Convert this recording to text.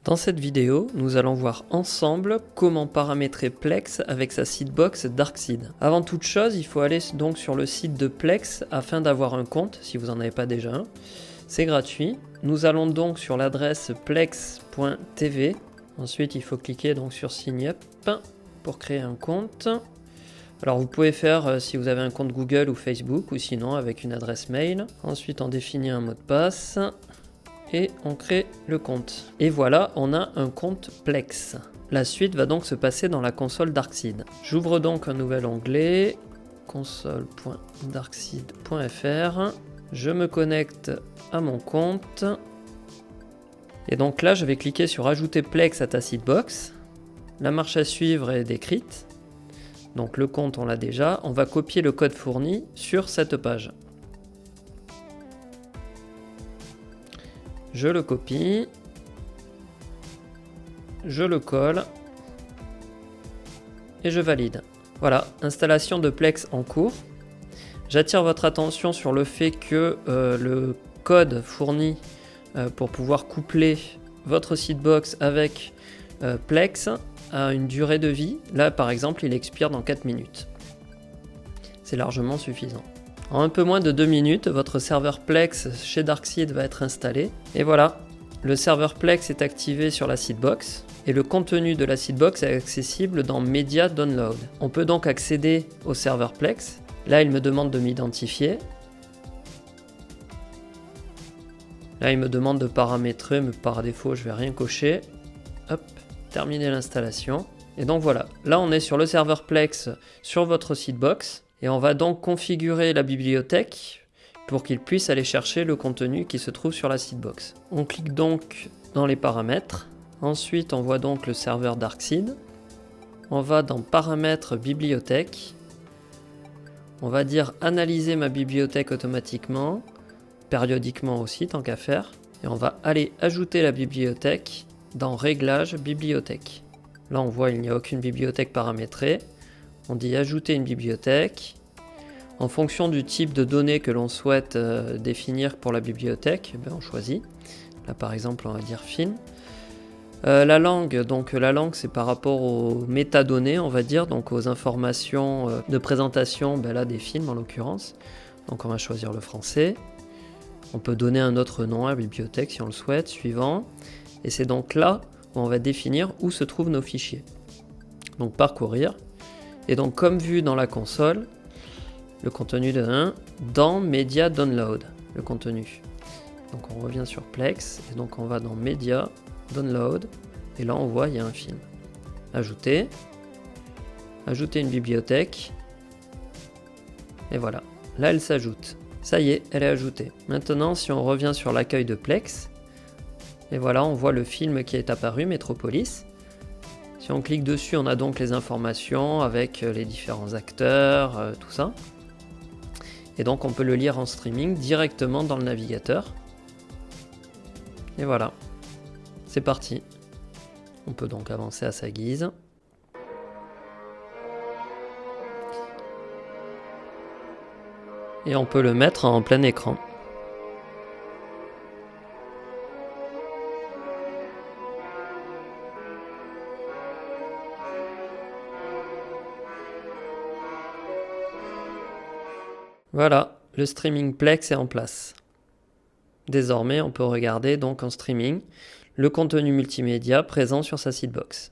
Dans cette vidéo, nous allons voir ensemble comment paramétrer Plex avec sa seedbox Darkseed. Avant toute chose, il faut aller donc sur le site de Plex afin d'avoir un compte, si vous n'en avez pas déjà un. C'est gratuit. Nous allons donc sur l'adresse plex.tv. Ensuite, il faut cliquer donc sur Sign Up pour créer un compte. Alors vous pouvez faire si vous avez un compte Google ou Facebook ou sinon avec une adresse mail. Ensuite, on définit un mot de passe. Et on crée le compte. Et voilà, on a un compte Plex. La suite va donc se passer dans la console Darkseed. J'ouvre donc un nouvel onglet, console.darkseed.fr. Je me connecte à mon compte. Et donc là, je vais cliquer sur Ajouter Plex à ta seedbox. La marche à suivre est décrite. Donc le compte, on l'a déjà. On va copier le code fourni sur cette page. Je le copie, je le colle et je valide. Voilà, installation de Plex en cours. J'attire votre attention sur le fait que le code fourni pour pouvoir coupler votre seedbox avec Plex a une durée de vie. Là, par exemple, il expire dans 4 minutes. C'est largement suffisant. En un peu moins de 2 minutes, votre serveur Plex chez Darkseed va être installé. Et voilà, le serveur Plex est activé sur la seedbox et le contenu de la seedbox est accessible dans Media Download. On peut donc accéder au serveur Plex. Là, il me demande de m'identifier. Là, il me demande de paramétrer, mais par défaut, je ne vais rien cocher. Hop, terminer l'installation. Et donc voilà, là on est sur le serveur Plex sur votre seedbox. Et on va donc configurer la bibliothèque pour qu'il puisse aller chercher le contenu qui se trouve sur la seedbox. On clique donc dans les paramètres. Ensuite, on voit donc le serveur Darkseed. On va dans Paramètres bibliothèque. On va dire analyser ma bibliothèque automatiquement, périodiquement aussi tant qu'à faire. Et on va aller ajouter la bibliothèque dans Réglages bibliothèque. Là, on voit qu'il n'y a aucune bibliothèque paramétrée. On dit ajouter une bibliothèque. En fonction du type de données que l'on souhaite définir pour la bibliothèque, on choisit. Là par exemple on va dire film. La langue, donc la langue c'est par rapport aux métadonnées on va dire, donc aux informations de présentation là, des films en l'occurrence. Donc on va choisir le français. On peut donner un autre nom à la bibliothèque si on le souhaite, suivant. Et c'est donc là où on va définir où se trouvent nos fichiers. Donc parcourir. Et donc comme vu dans la console, le contenu de 1 dans Media Download, le contenu. Donc on revient sur Plex et donc on va dans Media Download et là on voit il y a un film. Ajouter, ajouter une bibliothèque et voilà, là elle s'ajoute. Ça y est, elle est ajoutée. Maintenant si on revient sur l'accueil de Plex, et voilà on voit le film qui est apparu, Metropolis. Si on clique dessus, on a donc les informations avec les différents acteurs, tout ça. Et donc on peut le lire en streaming directement dans le navigateur. Et voilà, c'est parti. On peut donc avancer à sa guise. Et on peut le mettre en plein écran. Voilà, le streaming Plex est en place. Désormais, on peut regarder donc en streaming le contenu multimédia présent sur sa seedbox.